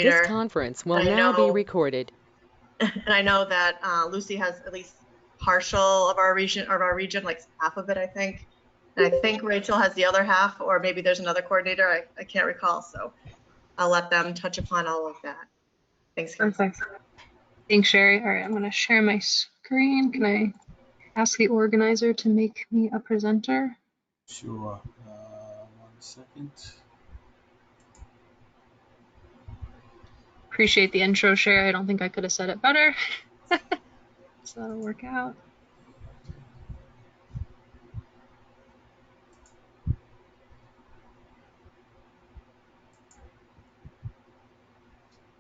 This conference will now be recorded. And I know that Lucy has at least partial of our region, like half of it, I think. And I think Rachel has the other half, or maybe there's another coordinator. I can't recall. So I'll let them touch upon all of that. Thanks, guys. Perfect. Thanks, Sherry. All right, I'm going to share my screen. Can I ask the organizer to make me a presenter? Sure. 1 second. Appreciate the intro, Sherry. I don't think I could have said it better. So that'll work out.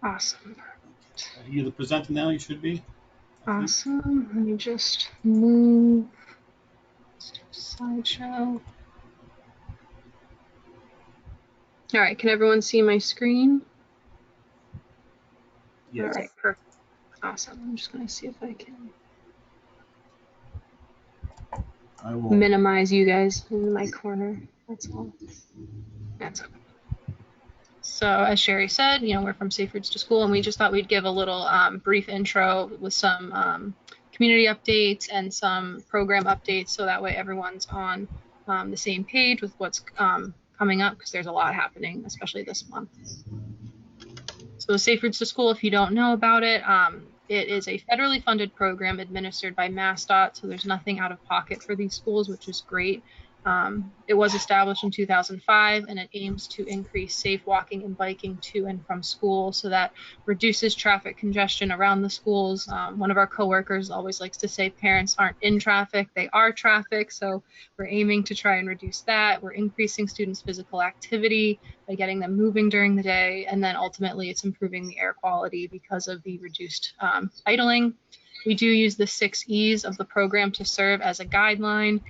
Awesome. You're the presenter now, you should be. Awesome. Let me just move to slideshow. All right, can everyone see my screen? Yes. All right, perfect. Awesome. I'm just going to see if I can minimize you guys in my corner. That's all. That's okay. So as Sherry said, we're from Safe Routes to School, and we just thought we'd give a little brief intro with some community updates and some program updates, so that way everyone's on the same page with what's coming up, because there's a lot happening, especially this month. So Safe Routes to School, if you don't know about it, it is a federally funded program administered by MassDOT, so there's nothing out of pocket for these schools, which is great. It was established in 2005, and it aims to increase safe walking and biking to and from school, so that reduces traffic congestion around the schools. One of our coworkers always likes to say parents aren't in traffic, they are traffic, so we're aiming to try and reduce that. We're increasing students' physical activity by getting them moving during the day, and then ultimately it's improving the air quality because of the reduced idling. We do use the 6 E's of the program to serve as a guideline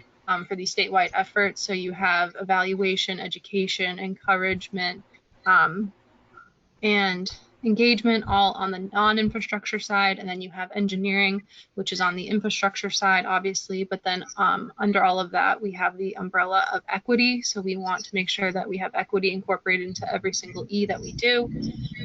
for these statewide efforts. So you have evaluation, education, encouragement, and engagement, all on the non-infrastructure side, and then you have engineering, which is on the infrastructure side, obviously, but then under all of that, we have the umbrella of equity. So we want to make sure that we have equity incorporated into every single E that we do.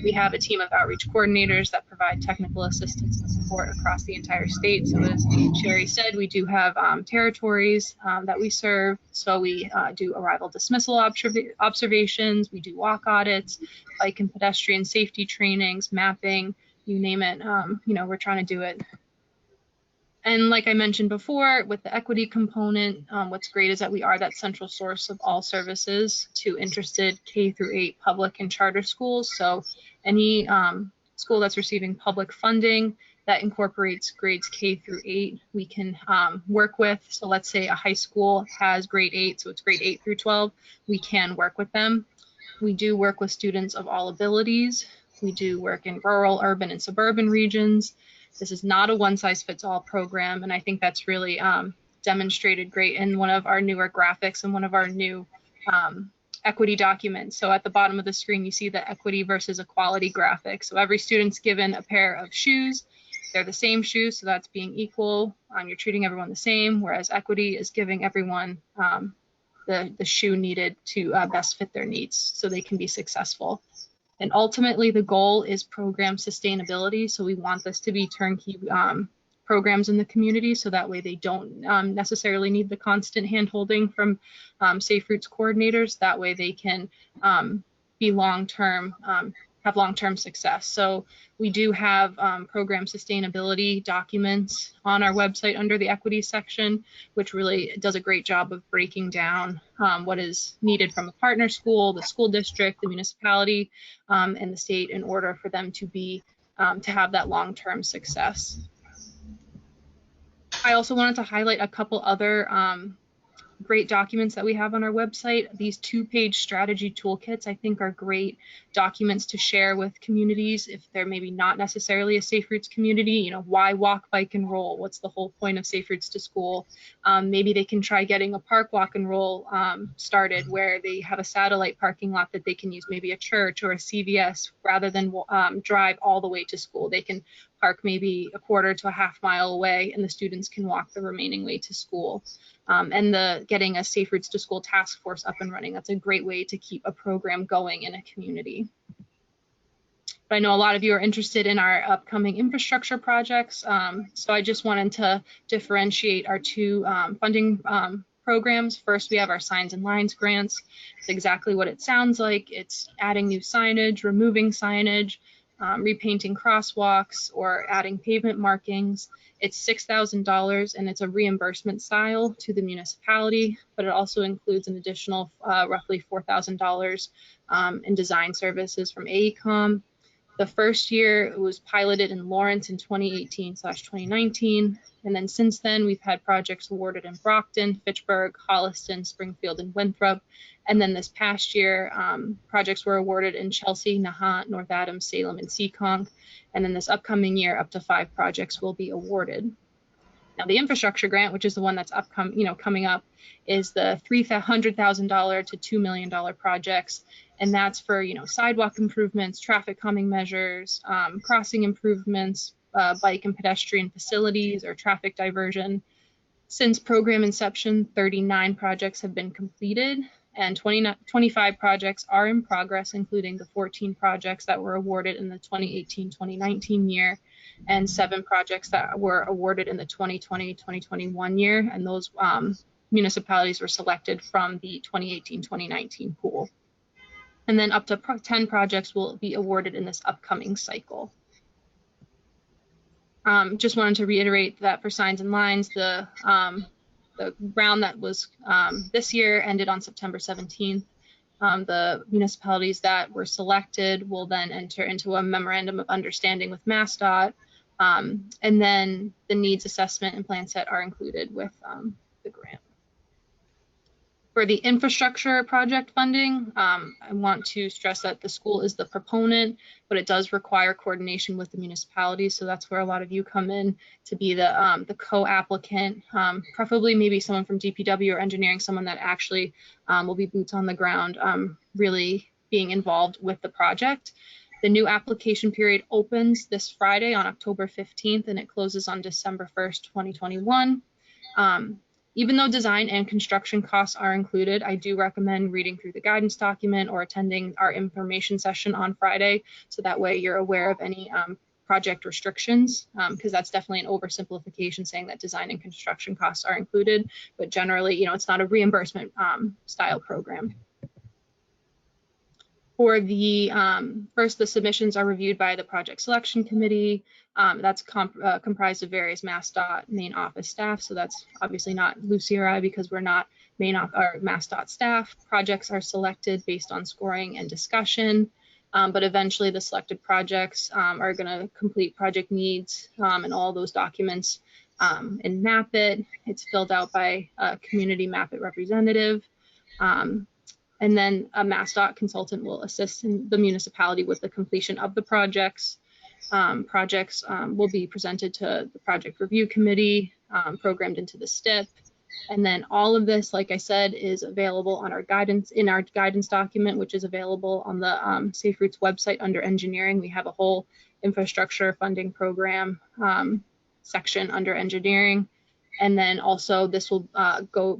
We have a team of outreach coordinators that provide technical assistance and support across the entire state. So as Sherry said, we do have territories that we serve. So we do arrival dismissal observations, we do walk audits, bike and pedestrian safety trainings, mapping, you name it, we're trying to do it. And like I mentioned before, with the equity component, what's great is that we are that central source of all services to interested K-8 public and charter schools. So any school that's receiving public funding that incorporates grades K-8, we can work with. So let's say a high school has grade 8, so it's grade 8 through 12, we can work with them. We do work with students of all abilities. We do work in rural, urban, and suburban regions. This is not a one-size-fits-all program, and I think that's really demonstrated great in one of our newer graphics and one of our new equity documents. So at the bottom of the screen, you see the equity versus equality graphic. So every student's given a pair of shoes. They're the same shoes, so that's being equal. You're treating everyone the same, whereas equity is giving everyone the shoe needed to best fit their needs so they can be successful. And ultimately, the goal is program sustainability. So we want this to be turnkey programs in the community, so that way they don't necessarily need the constant hand-holding from Safe Routes coordinators. That way they can be long-term, have long-term success. So we do have program sustainability documents on our website under the equity section, which really does a great job of breaking down what is needed from a partner school, the school district, the municipality, and the state in order for them to be to have that long-term success. I also wanted to highlight a couple other great documents that we have on our website. These 2-page strategy toolkits, I think, are great documents to share with communities if they're maybe not necessarily a Safe Routes community. Why walk, bike, and roll? What's the whole point of Safe Routes to School? Maybe they can try getting a park, walk, and roll started, where they have a satellite parking lot that they can use, maybe a church or a CVS, rather than drive all the way to school. They can park maybe a quarter to a half mile away, and the students can walk the remaining way to school. And getting a Safe Routes to School task force up and running, that's a great way to keep a program going in a community. But I know a lot of you are interested in our upcoming infrastructure projects. So I just wanted to differentiate our two funding programs. First, we have our Signs and Lines grants. It's exactly what it sounds like. It's adding new signage, removing signage, repainting crosswalks, or adding pavement markings. It's $6,000 and it's a reimbursement style to the municipality, but it also includes an additional roughly $4,000 in design services from AECOM. The first year it was piloted in Lawrence in 2018/2019, and then since then we've had projects awarded in Brockton, Fitchburg, Holliston, Springfield, and Winthrop. And then this past year, projects were awarded in Chelsea, Nahant, North Adams, Salem, and Seekonk. And then this upcoming year, up to 5 projects will be awarded. Now, the infrastructure grant, which is the one that's coming up, is the $300,000 to $2 million projects, and that's for sidewalk improvements, traffic calming measures, crossing improvements, bike and pedestrian facilities, or traffic diversion. Since program inception, 39 projects have been completed, and 25 projects are in progress, including the 14 projects that were awarded in the 2018-2019 year, and 7 projects that were awarded in the 2020-2021 year, and those municipalities were selected from the 2018-2019 pool. And then up to 10 projects will be awarded in this upcoming cycle. Just wanted to reiterate that for Signs and Lines, the round that was this year ended on September 17th. The municipalities that were selected will then enter into a memorandum of understanding with MassDOT, and then the needs assessment and plan set are included with the grant. For the infrastructure project funding, I want to stress that the school is the proponent, but it does require coordination with the municipalities. So that's where a lot of you come in to be the co-applicant, preferably maybe someone from DPW or engineering, someone that actually will be boots on the ground, really being involved with the project. The new application period opens this Friday on October 15th, and it closes on December 1st, 2021. Even though design and construction costs are included, I do recommend reading through the guidance document or attending our information session on Friday, so that way you're aware of any project restrictions, because that's definitely an oversimplification saying that design and construction costs are included, but generally, it's not a reimbursement style program. For the first, the submissions are reviewed by the project selection committee. That's comprised of various MassDOT main office staff. So that's obviously not Lucy or I, because we're not MassDOT staff. Projects are selected based on scoring and discussion, but eventually the selected projects are going to complete project needs and all those documents and map it. It's filled out by a community map it representative. And then a MassDOT consultant will assist in the municipality with the completion of the projects. Projects will be presented to the project review committee, programmed into the STIP. And then all of this, like I said, is available on our guidance document, which is available on the Safe Routes website under engineering. We have a whole infrastructure funding program section under engineering. And then also this will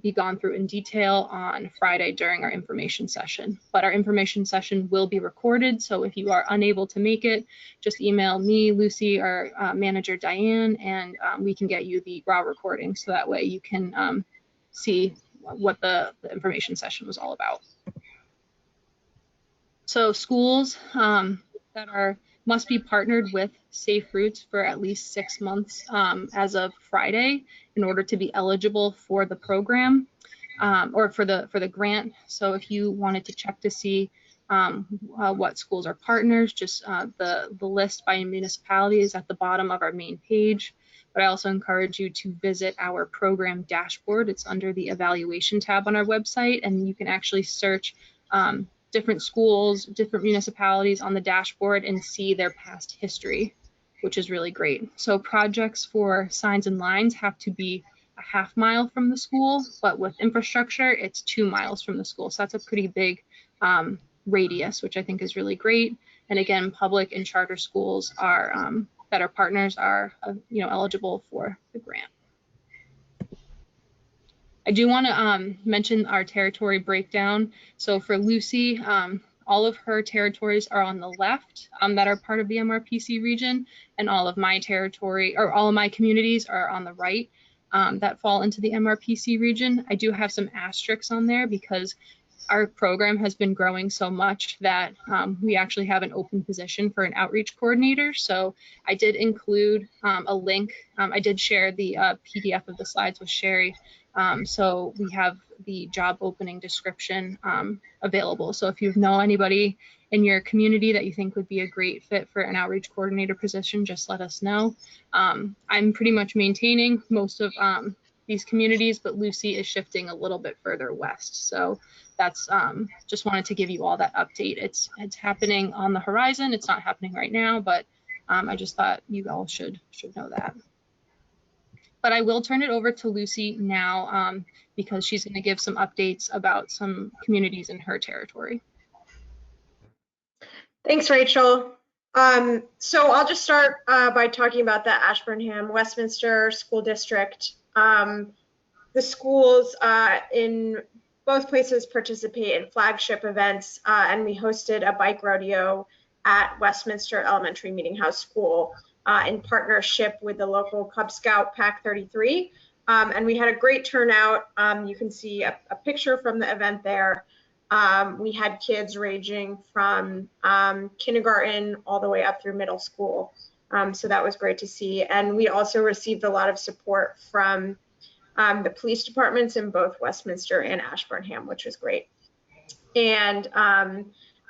be gone through in detail on Friday during our information session. But our information session will be recorded. So if you are unable to make it, just email me, Lucy, or manager Diane, and we can get you the raw recording. So that way you can see what the information session was all about. So schools that must be partnered with Safe Routes for at least 6 months as of Friday in order to be eligible for the program or for the grant. So if you wanted to check to see what schools are partners, just the list by municipality is at the bottom of our main page. But I also encourage you to visit our program dashboard. It's under the evaluation tab on our website, and you can actually search different schools, different municipalities on the dashboard and see their past history, which is really great. So projects for Signs and Lines have to be a ½ mile from the school, but with infrastructure, it's 2 miles from the school. So that's a pretty big radius, which I think is really great. And again, public and charter schools are that are partners are eligible for the grant. I do want to mention our territory breakdown. So for Lucy, All of her territories are on the left that are part of the MRPC region, and all of my territory, or all of my communities, are on the right that fall into the MRPC region. I do have some asterisks on there because our program has been growing so much that we actually have an open position for an outreach coordinator. So I did include a link. I did share the PDF of the slides with Sherry. So we have the job opening description available. So if you know anybody in your community that you think would be a great fit for an outreach coordinator position, just let us know. I'm pretty much maintaining most of these communities, but Lucy is shifting a little bit further west. So that's just wanted to give you all that update. It's happening on the horizon. It's not happening right now, but I just thought you all should know that. But I will turn it over to Lucy now because she's going to give some updates about some communities in her territory. Thanks, Rachel. So I'll just start by talking about the Ashburnham Westminster School District. The schools in both places participate in flagship events, and we hosted a bike rodeo at Westminster Elementary Meeting House School in partnership with the local Cub Scout Pack 33. And we had a great turnout. You can see a picture from the event there. We had kids ranging from kindergarten all the way up through middle school. So that was great to see. And we also received a lot of support from the police departments in both Westminster and Ashburnham, which was great. And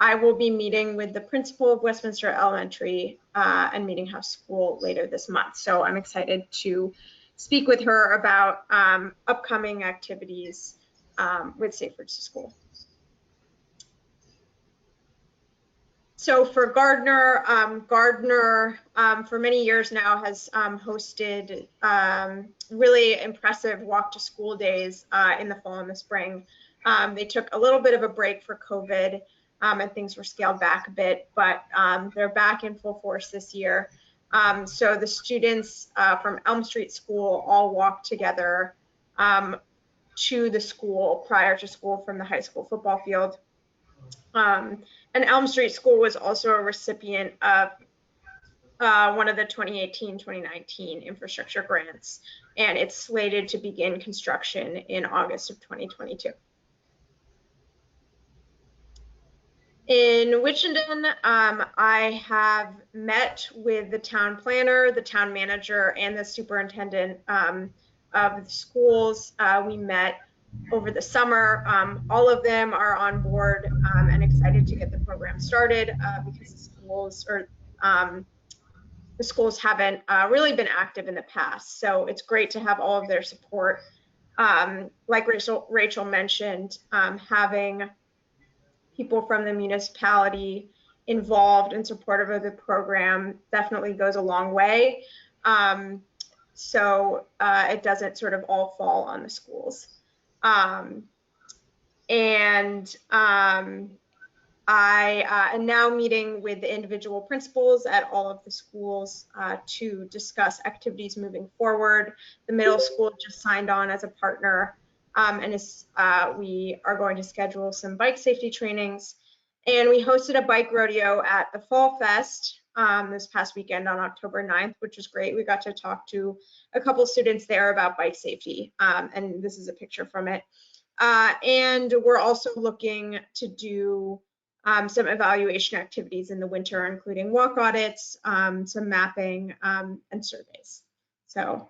I will be meeting with the principal of Westminster Elementary and Meeting House School later this month. So I'm excited to speak with her about upcoming activities with Safe Routes to School. So for Gardner, Gardner for many years now has hosted really impressive walk to school days in the fall and the spring. They took a little bit of a break for COVID and things were scaled back a bit, but they're back in full force this year. So the students from Elm Street School all walked together to the school prior to school from the high school football field. And Elm Street School was also a recipient of one of the 2018-2019 infrastructure grants, and it's slated to begin construction in August of 2022. In Wichita, I have met with the town planner, the town manager, and the superintendent of the schools. We met over the summer. All of them are on board and excited to get the program started because the schools haven't really been active in the past. So it's great to have all of their support. Like Rachel mentioned, having people from the municipality involved and supportive of the program definitely goes a long way. So it doesn't sort of all fall on the schools. I am now meeting with the individual principals at all of the schools to discuss activities moving forward. The middle school just signed on as a partner, and we are going to schedule some bike safety trainings. And we hosted a bike rodeo at the Fall Fest this past weekend on October 9th, which was great. We got to talk to a couple students there about bike safety, and this is a picture from it. And we're also looking to do some evaluation activities in the winter, including walk audits, some mapping, and surveys. So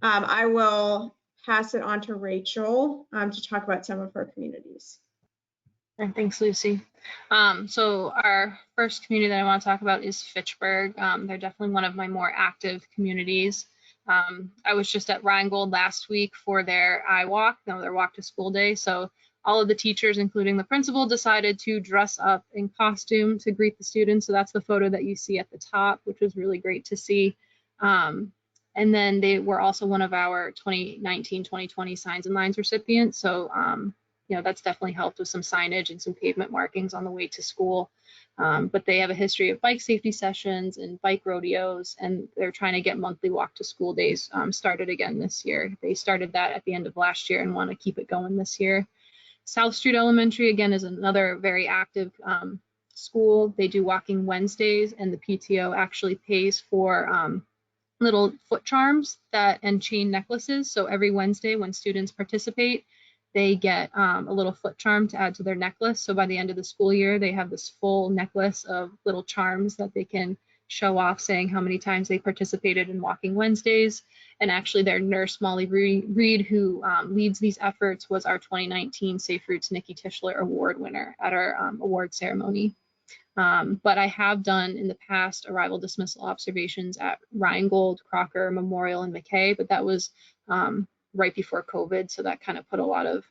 I will pass it on to Rachel to talk about some of her communities. And thanks, Lucy. So our first community that I want to talk about is Fitchburg. They're definitely one of my more active communities. I was just at Rheingold last week for their their walk to school day. So all of the teachers, including the principal, decided to dress up in costume to greet the students. So that's the photo that you see at the top, which was really great to see. And then they were also one of our 2019-2020 Signs and Lines recipients. So you know, that's definitely helped with some signage and some pavement markings on the way to school. But they have a history of bike safety sessions and bike rodeos, and they're trying to get monthly walk to school days started again this year. They started that at the end of last year and want to keep it going this year. South Street Elementary, again, is another very active school, they do walking Wednesdays, and the PTO actually pays for little foot charms and chain necklaces. So every Wednesday when students participate, they get a little foot charm to add to their necklace. So by the end of the school year, they have this full necklace of little charms that they can show off, saying how many times they participated in Walking Wednesdays. And actually their nurse, Molly Reed, who leads these efforts, was our 2019 Safe Routes Nikki Tischler Award winner at our award ceremony. But I have done in the past arrival dismissal observations at Rheingold, Crocker, Memorial, and McKay, but that was right before COVID, so that kind of put a lot of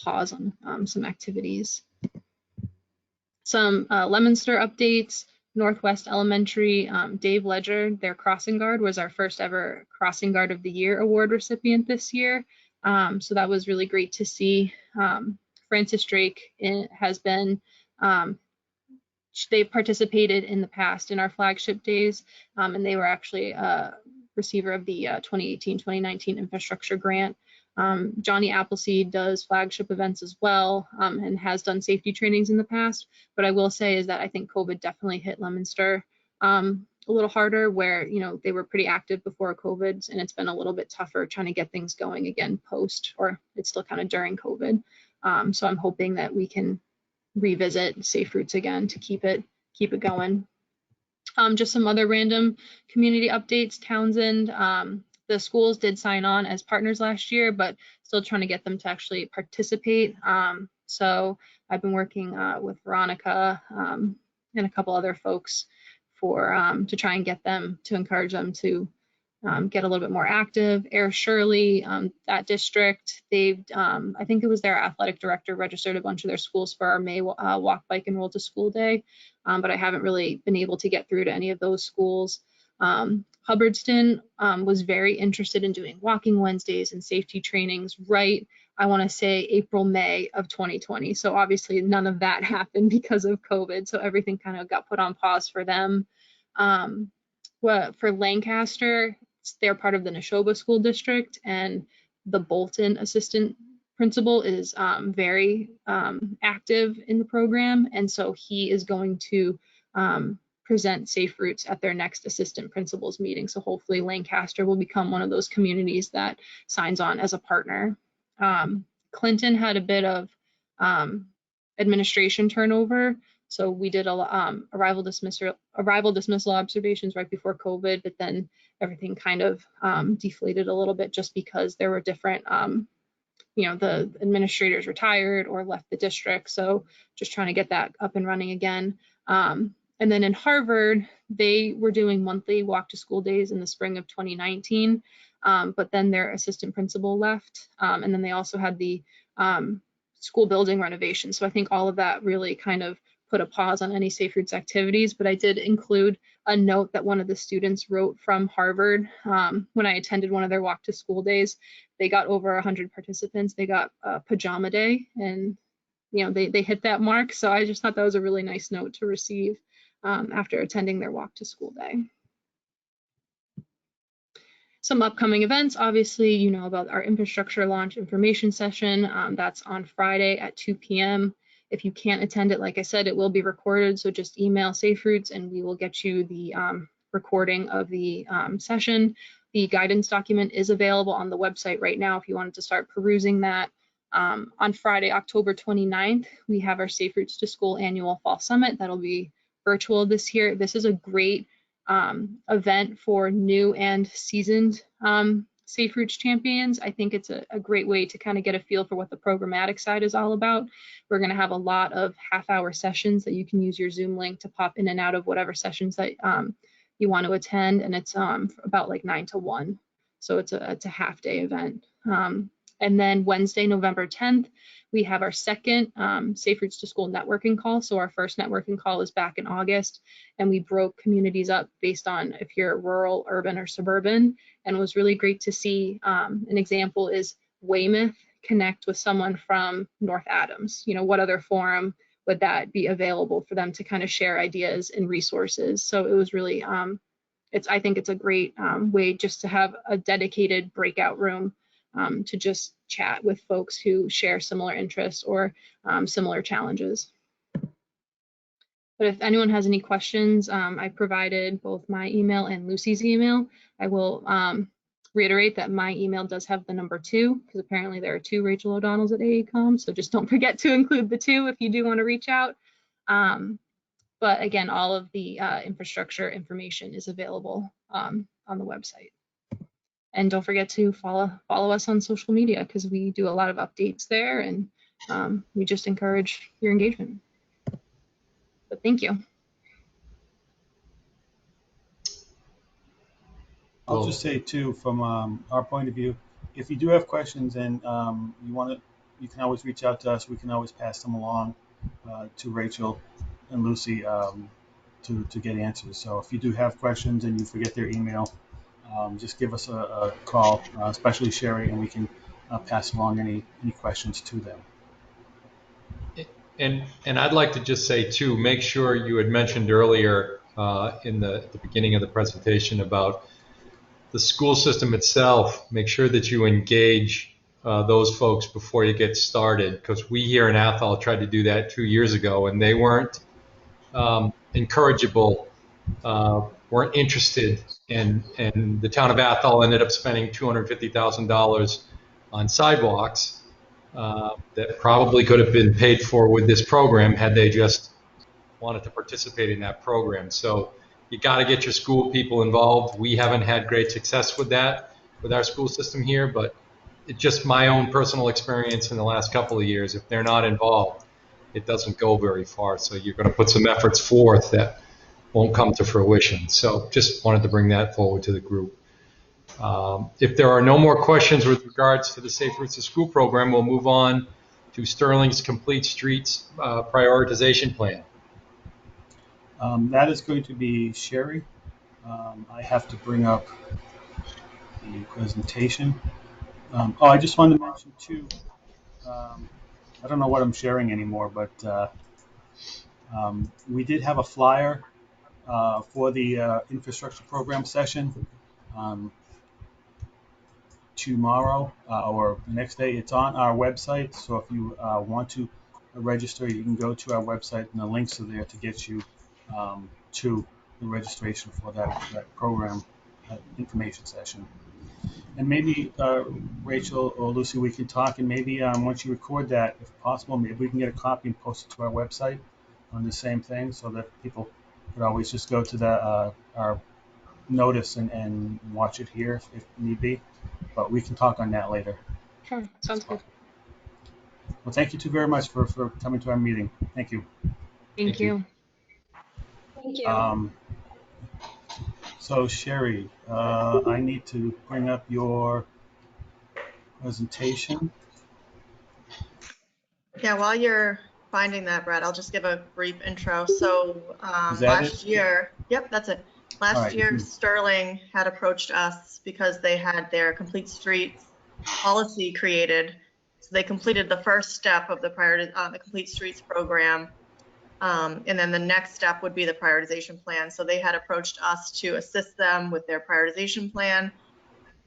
pause on some activities. Some Leominster updates. Northwest Elementary, Dave Ledger, their crossing guard, was our first ever Crossing Guard of the Year award recipient this year. So that was really great to see. Francis Drake has been, they participated in the past in our flagship days, and they were actually a receiver of the 2018-2019 infrastructure grant. Johnny Appleseed does flagship events as well, and has done safety trainings in the past. But I will say is that I think COVID definitely hit Leominster a little harder, where, you know, they were pretty active before COVID, and it's been a little bit tougher trying to get things going again post, or it's still kind of during COVID. So I'm hoping that we can revisit Safe Routes again to keep it going. Just some other random community updates. Townsend, the schools did sign on as partners last year, but still trying to get them to actually participate. So I've been working with Veronica and a couple other folks to try and get them, to encourage them to get a little bit more active. Air Shirley, that district, they've, I think it was their athletic director registered a bunch of their schools for our May Walk, Bike, and Roll to School Day, but I haven't really been able to get through to any of those schools. Hubbardston was very interested in doing Walking Wednesdays and safety trainings right, I want to say April, May of 2020. So obviously none of that happened because of COVID. So everything kind of got put on pause for them. For Lancaster, they're part of the Neshoba School District, and the Bolton assistant principal is very active in the program, and so he is going to present Safe Routes at their next assistant principals meeting. So hopefully Lancaster will become one of those communities that signs on as a partner. Clinton had a bit of administration turnover. So we did arrival dismissal observations right before COVID, but then everything kind of deflated a little bit just because there were different, you know, the administrators retired or left the district. So just trying to get that up and running again. And then in Harvard, they were doing monthly walk to school days in the spring of 2019, but then their assistant principal left. And then they also had the school building renovation. So I think all of that really kind of put a pause on any Safe Routes activities, but I did include a note that one of the students wrote from Harvard when I attended one of their walk to school days. They got over 100 participants. They got a pajama day, and you know, they hit that mark. So I just thought that was a really nice note to receive after attending their walk to school day. Some upcoming events, obviously, you know about our infrastructure launch information session. That's on Friday at 2 p.m. If you can't attend it, like I said, it will be recorded. So just email Safe Routes and we will get you the recording of the session. The guidance document is available on the website right now if you wanted to start perusing that. On Friday, October 29th, we have our Safe Routes to School annual fall summit. That'll be virtual this year. This is a great event for new and seasoned Safe Routes champions. I think it's a great way to kind of get a feel for what the programmatic side is all about. We're going to have a lot of half-hour sessions that you can use your Zoom link to pop in and out of whatever sessions that you want to attend, and it's about like 9 to 1. So it's a half-day event. And then Wednesday, November 10th, we have our second Safe Routes to School networking call. So our first networking call is back in August, and we broke communities up based on if you're rural, urban, or suburban. And it was really great to see. An example is Weymouth connect with someone from North Adams. You know, what other forum would that be available for them to kind of share ideas and resources? So it was really, I think it's a great way just to have a dedicated breakout room to just chat with folks who share similar interests or similar challenges. But if anyone has any questions, I provided both my email and Lucy's email. I will reiterate that my email does have the number 2, because apparently there are 2 Rachel O'Donnells at AECOM, so just don't forget to include the 2 if you do want to reach out. But again, all of the infrastructure information is available on the website. And don't forget to follow us on social media, because we do a lot of updates there, and we just encourage your engagement. But thank you. I'll just say too, from our point of view, if you do have questions and you want to, you can always reach out to us. We can always pass them along to Rachel and Lucy to get answers. So if you do have questions and you forget their email, just give us a call, especially Sherry, and we can pass along any questions to them. And I'd like to just say too, make sure you had mentioned earlier in the beginning of the presentation about the school system itself. Make sure that you engage those folks before you get started, because we here in Athol tried to do that 2 years ago, and they weren't encourageable, weren't interested, and the town of Athol ended up spending $250,000 on sidewalks that probably could have been paid for with this program had they just wanted to participate in that program. So you got to get your school people involved. We haven't had great success with that with our school system here, but it's just my own personal experience in the last couple of years. If they're not involved, it doesn't go very far. So you're going to put some efforts forth that won't come to fruition. So just wanted to bring that forward to the group. If there are no more questions with regards to the Safe Routes to School program, we'll move on to Sterling's Complete Streets prioritization plan. That is going to be Sherry. I have to bring up the presentation. I just wanted to mention too, I don't know what I'm sharing anymore, but we did have a flyer for the infrastructure program session tomorrow or the next day. It's on our website, so if you want to register, you can go to our website, and the links are there to get you to the registration for that program information session. And maybe Rachel or Lucy, we can talk, and maybe once you record that, if possible, maybe we can get a copy and post it to our website on the same thing, so that people could always just go to the our notice and watch it here if need be. But we can talk on that later. Sure, sounds good. Well, thank you two very much for coming to our meeting. Thank you. Thank you. Thank you. So Sherry, I need to bring up your presentation. Yeah, while you're finding that, Brad, I'll just give a brief intro. So Is that last it? year, yep, that's it. Last right. year, Sterling had approached us because they had their Complete Streets policy created. So they completed the first step of the Complete Streets program. And then the next step would be the prioritization plan. So they had approached us to assist them with their prioritization plan.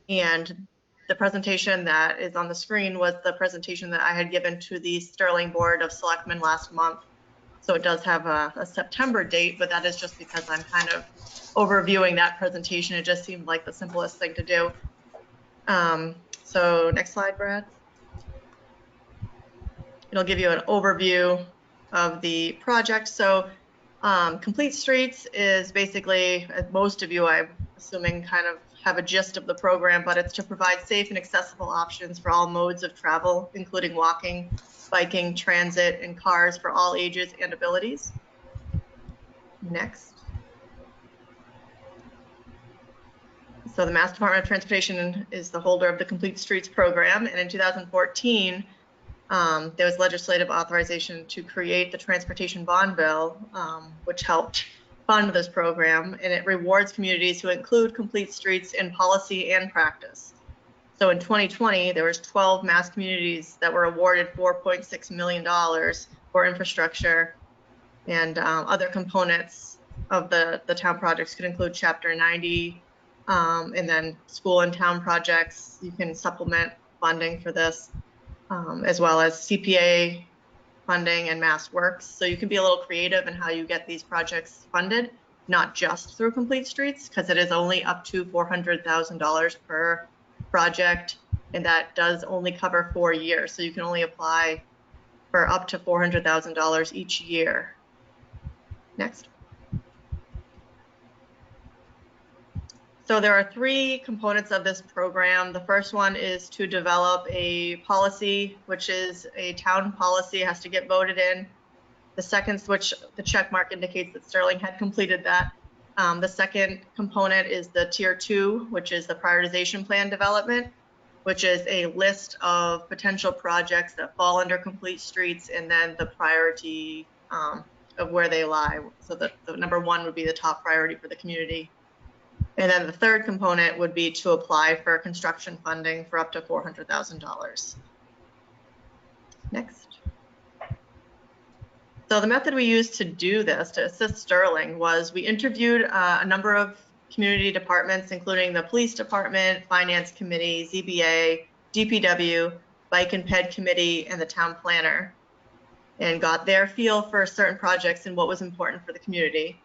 And the presentation that is on the screen was the presentation that I had given to the Sterling Board of Selectmen last month. So it does have a September date, but that is just because I'm kind of overviewing that presentation. It just seemed like the simplest thing to do. So next slide, Brad. It'll give you an overview of the project. So Complete Streets is basically, as most of you, I'm assuming, kind of have a gist of the program, but it's to provide safe and accessible options for all modes of travel, including walking, biking, transit, and cars for all ages and abilities. Next. So the Mass Department of Transportation is the holder of the Complete Streets program, and in 2014, there was legislative authorization to create the Transportation Bond Bill, which helped fund this program, and it rewards communities who include Complete Streets in policy and practice. So in 2020, there was 12 Mass communities that were awarded $4.6 million for infrastructure, and other components of the town projects could include Chapter 90, and then school and town projects. You can supplement funding for this, as well as CPA funding and Mass Works. So you can be a little creative in how you get these projects funded, not just through Complete Streets, because it is only up to $400,000 per project, and that does only cover 4 years. So you can only apply for up to $400,000 each year. Next. So there are 3 components of this program. The first one is to develop a policy, which is a town policy, it has to get voted in. The second, which the check mark indicates that Sterling had completed that. The second component is the tier 2, which is the prioritization plan development, which is a list of potential projects that fall under Complete Streets, and then the priority of where they lie. So the number 1 would be the top priority for the community. And then the third component would be to apply for construction funding for up to $400,000. Next. So the method we used to do this, to assist Sterling, was we interviewed a number of community departments, including the police department, finance committee, ZBA, DPW, bike and ped committee, and the town planner, and got their feel for certain projects and what was important for the community.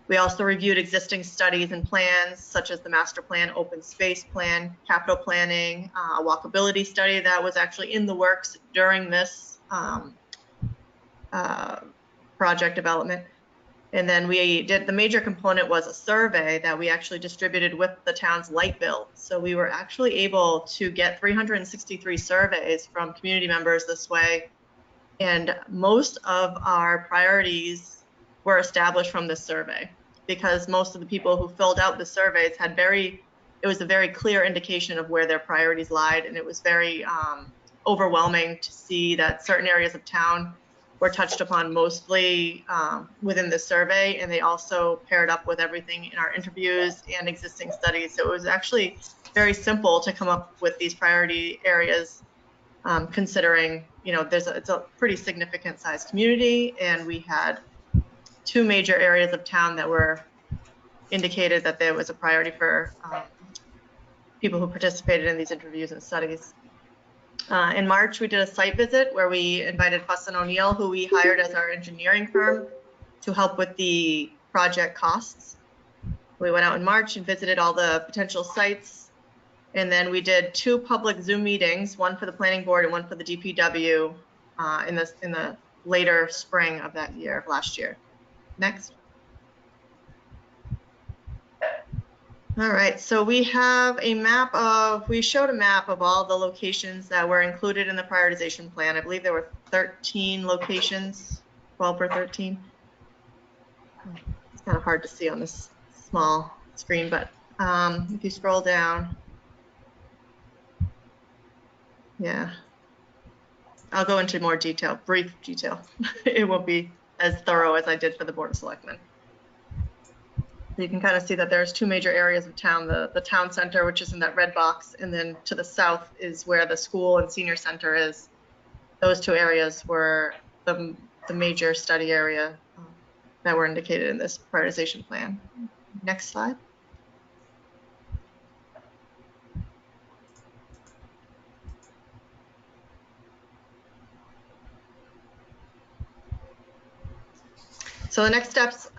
We also reviewed existing studies and plans, such as the master plan, open space plan, capital planning, a walkability study that was actually in the works during this project development. And then we did, the major component was a survey that we actually distributed with the town's light bill. So we were actually able to get 363 surveys from community members this way. And most of our priorities were established from this survey, because most of the people who filled out the surveys had it was a very clear indication of where their priorities lied. And it was very overwhelming to see that certain areas of town were touched upon mostly within the survey, and they also paired up with everything in our interviews and existing studies. So it was actually very simple to come up with these priority areas, considering, you know, it's a pretty significant sized community, and we had 2 major areas of town that were indicated that there was a priority for people who participated in these interviews and studies. In March, we did a site visit where we invited Fuss & O'Neill, who we hired as our engineering firm, to help with the project costs. We went out in March and visited all the potential sites. And then we did 2 public Zoom meetings, one for the planning board and one for the DPW in the later spring of that year, of last year. Next. All right, so we have a map we showed a map of all the locations that were included in the prioritization plan. I believe there were 13 locations, 12 or 13. It's kind of hard to see on this small screen, but if you scroll down, yeah, I'll go into more detail, brief detail. It won't be as thorough as I did for the Board of Selectmen. You can kind of see that there's 2 major areas of town, the town center, which is in that red box, and then to the south is where the school and senior center is. Those 2 areas were the major study area that were indicated in this prioritization plan. Next slide. So the next steps,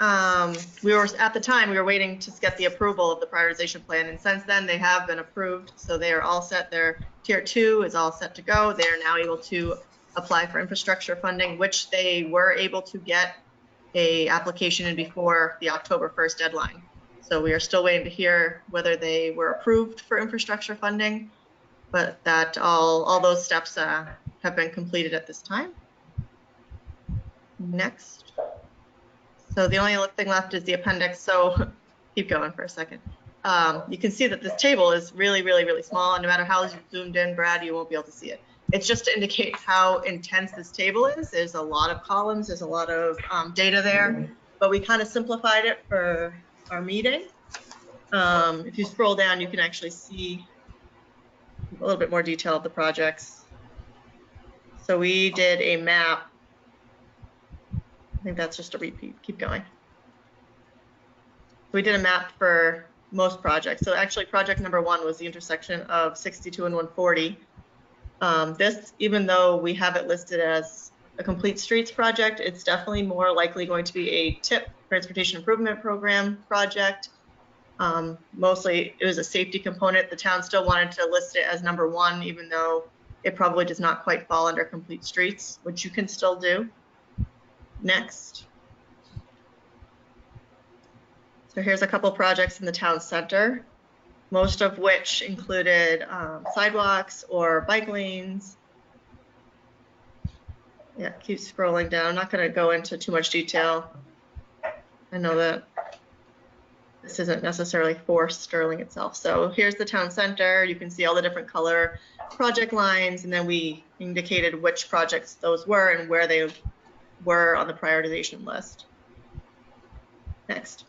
we were waiting to get the approval of the prioritization plan, and since then they have been approved, so they are all set. Their tier 2 is all set to go. They are now able to apply for infrastructure funding, which they were able to get a application in before the October 1st deadline. So we are still waiting to hear whether they were approved for infrastructure funding, but that all those steps have been completed at this time. Next. So the only thing left is the appendix. So keep going for a second. You can see that this table is really, really, really small, and no matter how zoomed in, Brad, you won't be able to see it. It's just to indicate how intense this table is. There's a lot of columns, there's a lot of data there, but we kind of simplified it for our meeting. If you scroll down, you can actually see a little bit more detail of the projects. So we did a map. I think that's just a repeat. Keep going. We did a map for most projects. So actually project number 1 was the intersection of 62 and 140. This, even though we have it listed as a complete streets project, it's definitely more likely going to be a TIP, Transportation Improvement Program project. Mostly it was a safety component. The town still wanted to list it as number 1, even though it probably does not quite fall under complete streets, which you can still do. Next. So here's a couple projects in the town center, most of which included sidewalks or bike lanes. Yeah, keep scrolling down. I'm not going to go into too much detail. I know that this isn't necessarily for Sterling itself. So here's the town center. You can see all the different color project lines, and then we indicated which projects those were and where they were on the prioritization list. Next.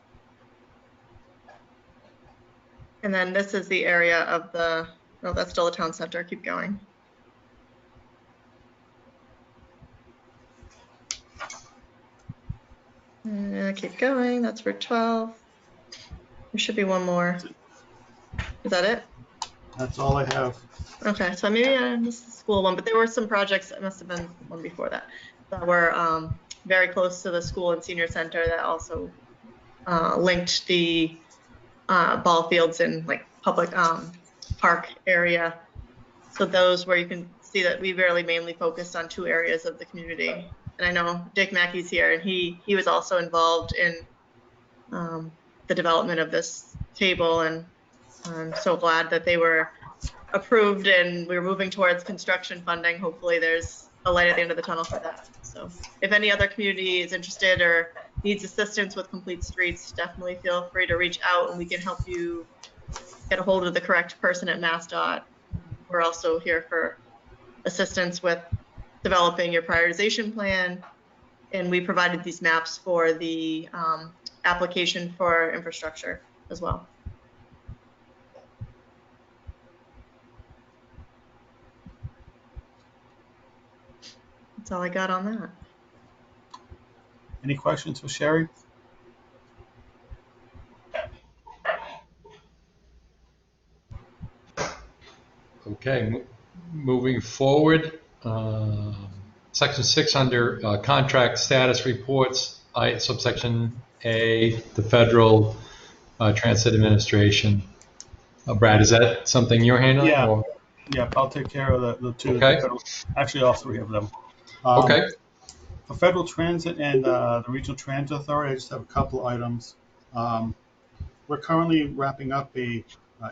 And then this is the area of the, no, that's still the town center. Keep going. Keep going. That's Route 12. There should be one more. Is that it? That's all I have. Okay, so maybe this is the school one, but there were some projects, it must have been one before that, that were very close to the school and senior center that also linked the ball fields and like public park area. So those where you can see that we really mainly focused on 2 areas of the community. And I know Dick Mackey's here, and he was also involved in the development of this table, and I'm so glad that they were approved and we're moving towards construction funding. Hopefully there's a light at the end of the tunnel for that. So if any other community is interested or needs assistance with complete streets, definitely feel free to reach out and we can help you get a hold of the correct person at MassDOT. We're also here for assistance with developing your prioritization plan. And we provided these maps for the application for infrastructure as well. That's all I got on that. Any questions for Sherry? Okay, moving forward, section 6 under contract status reports, subsection A, the Federal Transit Administration. Brad, is that something you're handling? Yeah. Or? Yeah, I'll take care of the 2. Okay. Actually, all 3 of them. Okay. For Federal Transit and the Regional Transit Authority, I just have a couple items. We're currently wrapping up a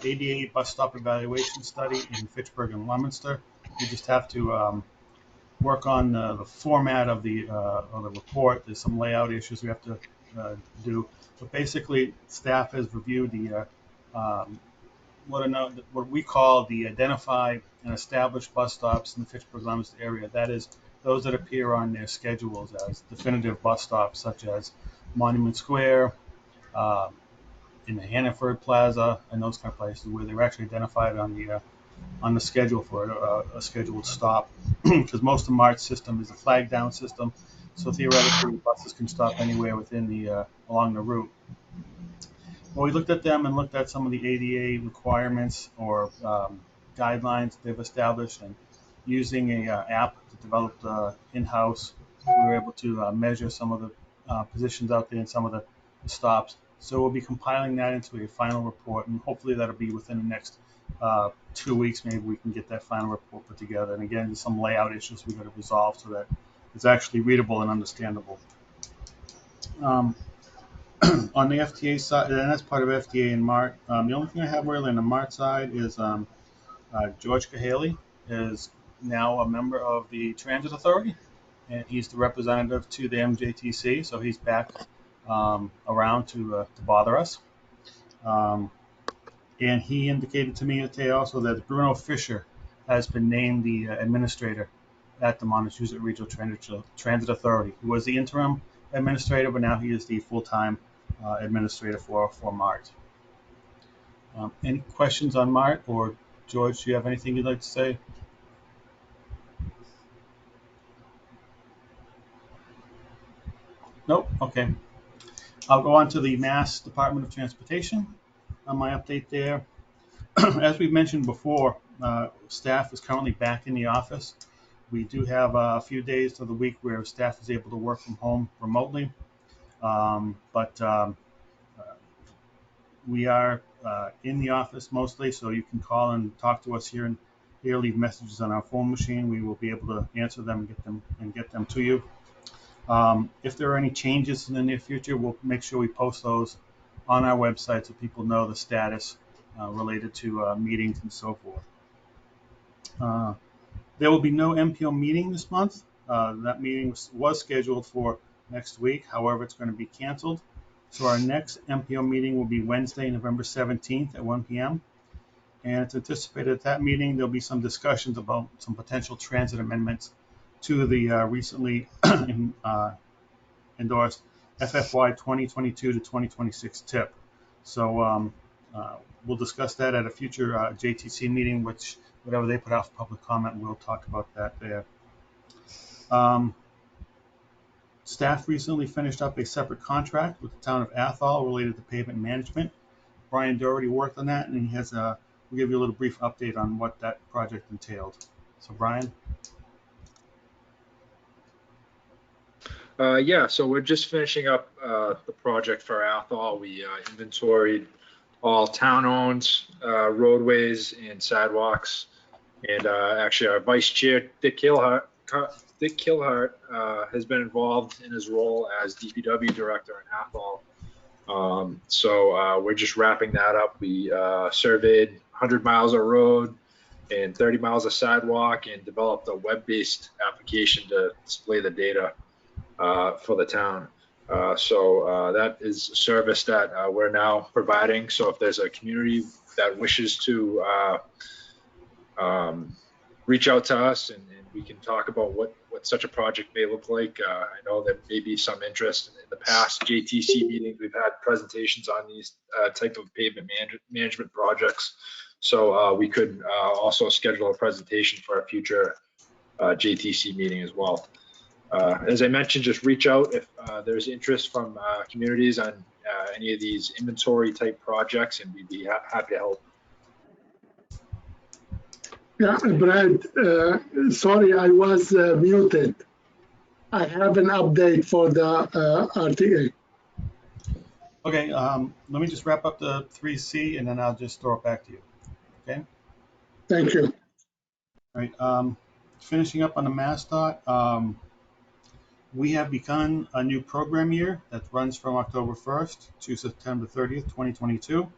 ADA bus stop evaluation study in Fitchburg and Leominster. We just have to work on the format of the report. There's some layout issues we have to do. But basically, staff has reviewed the what we call the identified and established bus stops in the Fitchburg-Leominster area. That is, those that appear on their schedules as definitive bus stops, such as Monument Square, in the Hannaford Plaza, and those kind of places where they're actually identified on the schedule for a scheduled stop. Because most of MART's system is a flag down system, so theoretically buses can stop anywhere within the along the route. Well, we looked at them and looked at some of the ADA requirements or guidelines they've established, and using a app that developed in-house, we were able to measure some of the positions out there and some of the stops. So we'll be compiling that into a final report, and hopefully that'll be within the next 2 weeks. Maybe we can get that final report put together. And again, there's some layout issues we've got to resolve so that it's actually readable and understandable. On the FTA side, and that's part of FTA and MART. The only thing I have really on the MART side is George Cahaley is now a member of the Transit Authority, and he's the representative to the MJTC, so he's back around to bother us. And he indicated to me today also that Bruno Fisher has been named the administrator at the Montachusett Regional Transit Authority. He was the interim administrator, but now he is the full-time administrator for MART. Any questions on MART? Or George, do you have anything you'd like to say? Nope. Okay. I'll go on to the Mass Department of Transportation on my update there. As we've mentioned before, staff is currently back in the office. We do have a few days of the week where staff is able to work from home remotely, but we are in the office mostly, so you can call and talk to us here and leave messages on our phone machine. We will be able to answer them and get them to you. If there are any changes in the near future, we'll make sure we post those on our website so people know the status related to meetings and so forth. There will be no MPO meeting this month. That meeting was scheduled for next week. However, it's going to be canceled. So our next MPO meeting will be Wednesday, November 17th at 1 p.m. And it's anticipated at that meeting there'll be some discussions about some potential transit amendments to the recently endorsed FFY 2022 to 2026 TIP. So we'll discuss that at a future JTC meeting, which whatever they put out for public comment, we'll talk about that there. Staff recently finished up a separate contract with the town of Athol related to pavement management. Brian Doherty worked on that, and he has we'll give you a little brief update on what that project entailed. So Brian? Yeah, so we're just finishing up the project for Athol. We inventoried all town-owned roadways and sidewalks, and actually our vice chair, Dick Kilhart, has been involved in his role as DPW director in Athol. So we're just wrapping that up. We surveyed 100 miles of road and 30 miles of sidewalk and developed a web-based application to display the data for the town. So that is a service that we're now providing. So if there's a community that wishes to reach out to us and we can talk about what such a project may look like. I know there may be some interest in the past JTC meetings. We've had presentations on these type of pavement management projects. So we could also schedule a presentation for a future JTC meeting as well. As I mentioned, just reach out if there's interest from communities on any of these inventory type projects, and we'd be happy to help. Yeah, Brad, sorry, I was muted. I have an update for the RTA. Okay, let me just wrap up the 3C and then I'll just throw it back to you. Okay? Thank you. All right, finishing up on the MassDOT, we have begun a new program year that runs from October 1st to September 30th, 2022.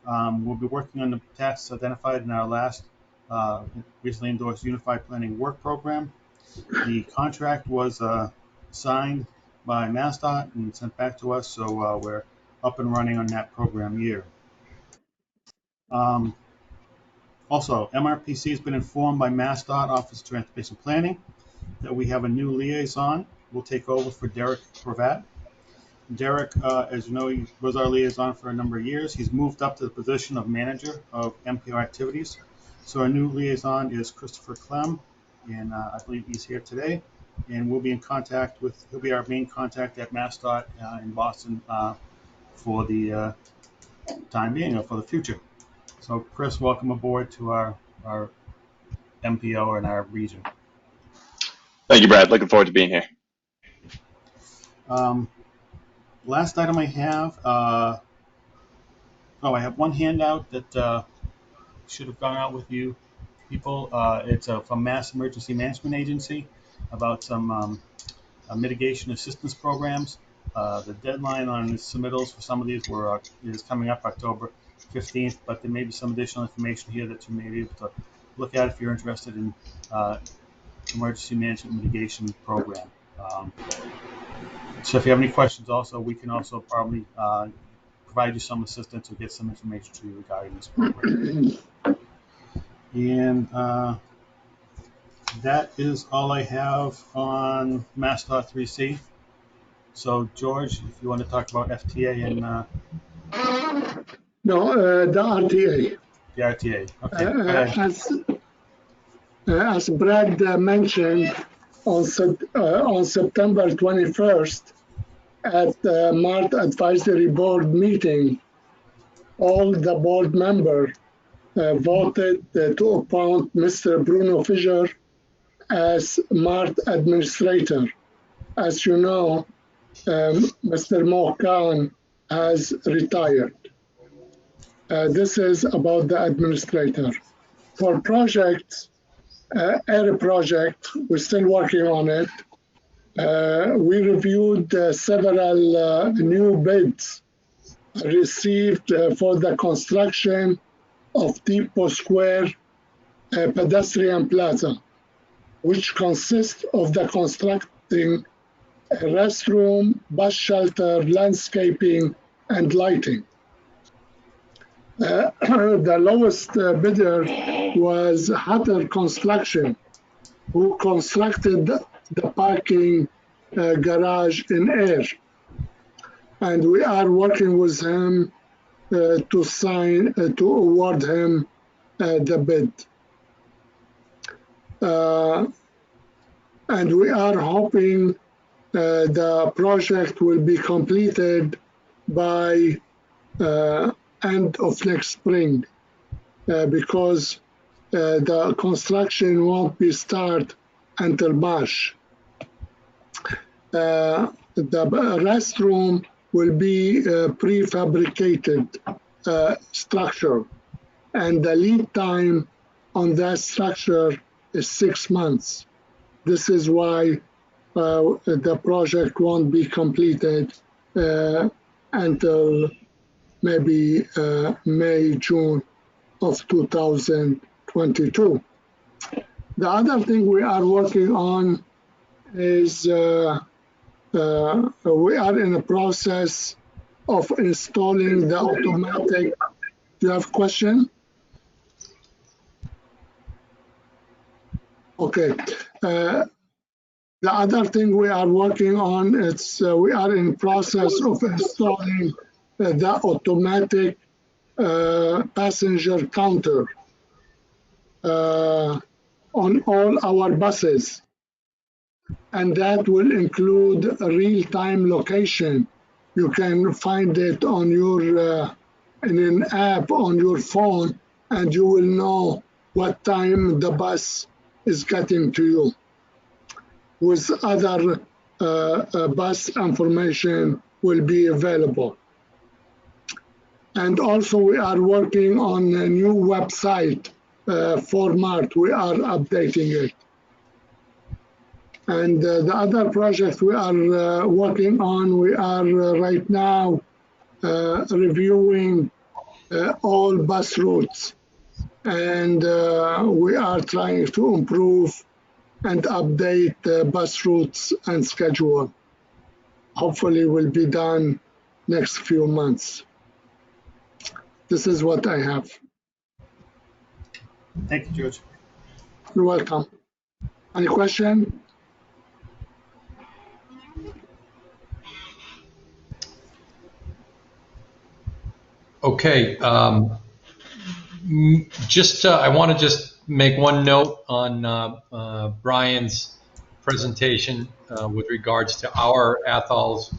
We'll be working on the tasks identified in our last recently endorsed Unified Planning Work Program. The contract was signed by MassDOT and sent back to us, so we're up and running on that program year. Also, MRPC has been informed by MassDOT Office of Transportation Planning that we have a new liaison. We'll take over for Derek Pravat. Derek, as you know, he was our liaison for a number of years. He's moved up to the position of manager of MPO activities. So our new liaison is Christopher Clem, and I believe he's here today. And we'll be in contact with, he'll be our main contact at MassDOT in Boston for the time being, or for the future. So Chris, welcome aboard to our MPO in our region. Thank you, Brad. Looking forward to being here. Last item I have, I have one handout that should have gone out with you people. It's from Mass Emergency Management Agency about some mitigation assistance programs. The deadline on the submittals for some of these is coming up October 15th, but there may be some additional information here that you may be able to look at if you're interested in emergency management mitigation program. So if you have any questions also, we can also probably provide you some assistance or get some information to you regarding this program. And that is all I have on MassDOT 3C. So George, if you want to talk about FTA and No, the RTA. the RTA. Okay. As Brad mentioned, on September 21st, at the MART Advisory Board meeting, all the board members voted to appoint Mr. Bruno Fischer as MART administrator. As you know, Mr. Mo Khan has retired. This is about the administrator. For projects, area project, we're still working on it. We reviewed several new bids received for the construction of Depot Square pedestrian plaza, which consists of the constructing a restroom, bus shelter, landscaping, and lighting. The lowest bidder was Hatter Construction, who constructed the parking garage in air. And we are working with him to award him the bid. And we are hoping the project will be completed by end of next spring because the construction won't be started until March. The restroom will be prefabricated structure, and the lead time on that structure is 6 months. This is why the project won't be completed until maybe May, June of 2022. The other thing we are working on is we are in the process of installing the automatic. Do you have a question? Okay. The other thing we are working on is we are in process of installing the automatic passenger counter on all our buses, and that will include a real-time location. You can find it on your in an app on your phone, and you will know what time the bus is getting to you. With other bus information will be available. And also we are working on a new website for MART. We are updating it. And the other project we are working on, we are right now reviewing all bus routes. And we are trying to improve and update the bus routes and schedule. Hopefully will be done next few months. This is what I have. Thank you, George. You're welcome. Any question? Okay. I want to just make one note on Brian's presentation with regards to our Athol's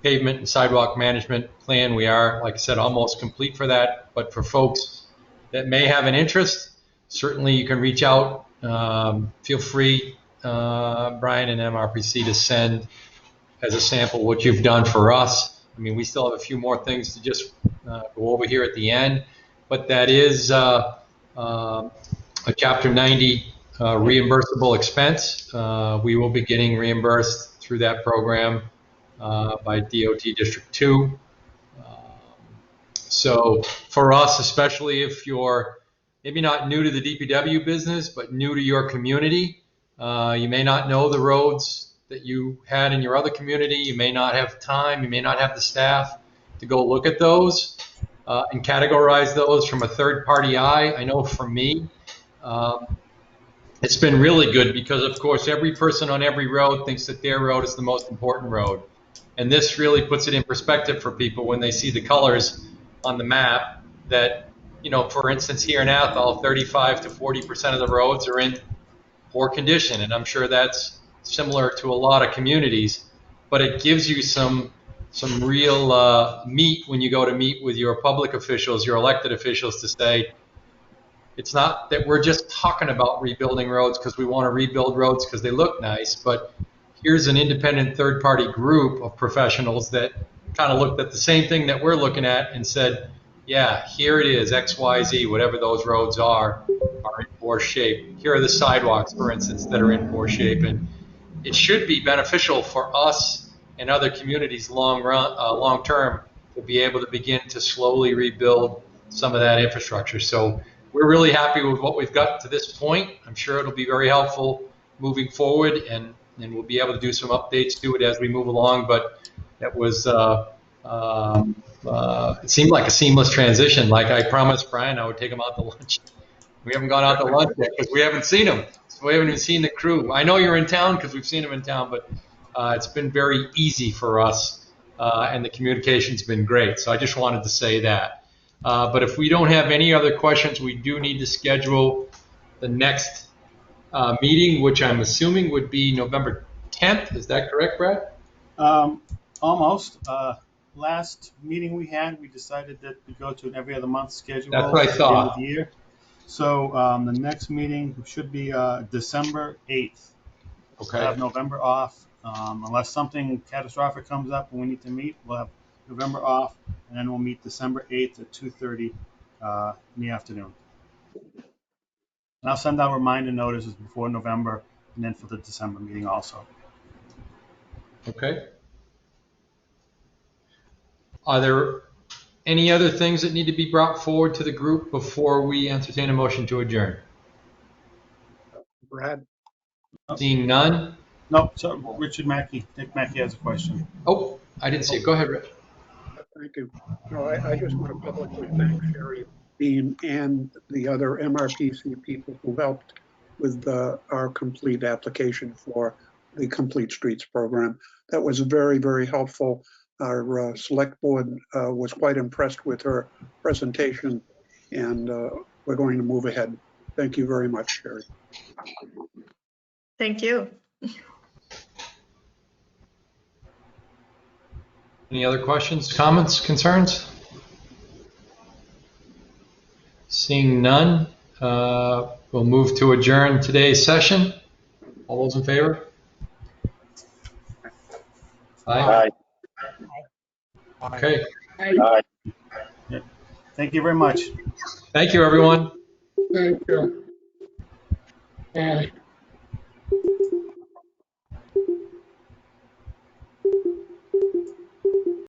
pavement and sidewalk management plan. We are, like I said, almost complete for that. But for folks that may have an interest, certainly you can reach out. Feel free, Brian and MRPC, to send as a sample what you've done for us. I mean, we still have a few more things to just go over here at the end, but that is a Chapter 90 reimbursable expense. We will be getting reimbursed through that program by DOT District 2. So for us, especially if you're maybe not new to the DPW business, but new to your community, you may not know the roads that you had in your other community. You may not have time, you may not have the staff to go look at those and categorize those from a third-party eye. I know for me, it's been really good because, of course, every person on every road thinks that their road is the most important road. And this really puts it in perspective for people when they see the colors on the map that, you know, for instance, here in Athol, 35 to 40% of the roads are in poor condition. And I'm sure that's similar to a lot of communities, but it gives you some real meat when you go to meet with your public officials, your elected officials, to say, It's not that we're just talking about rebuilding roads because we want to rebuild roads because they look nice, but here's an independent third-party group of professionals that kind of looked at the same thing that we're looking at and said, yeah, here it is, X, Y, Z, whatever those roads are in poor shape. Here are the sidewalks, for instance, that are in poor shape. And it should be beneficial for us and other communities long term to be able to begin to slowly rebuild some of that infrastructure. So we're really happy with what we've got to this point. I'm sure it'll be very helpful moving forward, and we'll be able to do some updates to it as we move along. But that was, it seemed like a seamless transition. Like I promised Brian I would take him out to lunch. We haven't gone out to lunch yet because we haven't seen him. So we haven't even seen the crew. I know you're in town because we've seen him in town, but it's been very easy for us, and the communication's been great. So I just wanted to say that. But if we don't have any other questions, we do need to schedule the next meeting, which I'm assuming would be November 10th. Is that correct, Brad? Almost. Last meeting we had, we decided that we go to an every other month schedule. That's what I at the end of thought. the year. So the next meeting should be December 8th. Okay. We'll have November off. Unless something catastrophic comes up and we need to meet, we'll have November off, and then we'll meet December 8th at 2:30 in the afternoon. And I'll send out reminder notices before November and then for the December meeting also. Okay. Are there any other things that need to be brought forward to the group before we entertain a motion to adjourn? Brad? Seeing none? No, so Richard Mackey, Nick Mackey has a question. Oh, I didn't see it. Go ahead, Rich. Thank you. No, I just want to publicly thank Sherry Bean and the other MRTC people who helped with our complete application for the Complete Streets program. That was very, very helpful. Our select board was quite impressed with her presentation, and we're going to move ahead. Thank you very much, Sherry. Thank you. Any other questions, comments, concerns? Seeing none, we'll move to adjourn today's session. All those in favor? Aye. Okay. Aye. Thank you very much. Thank you, everyone. Thank you. Aye.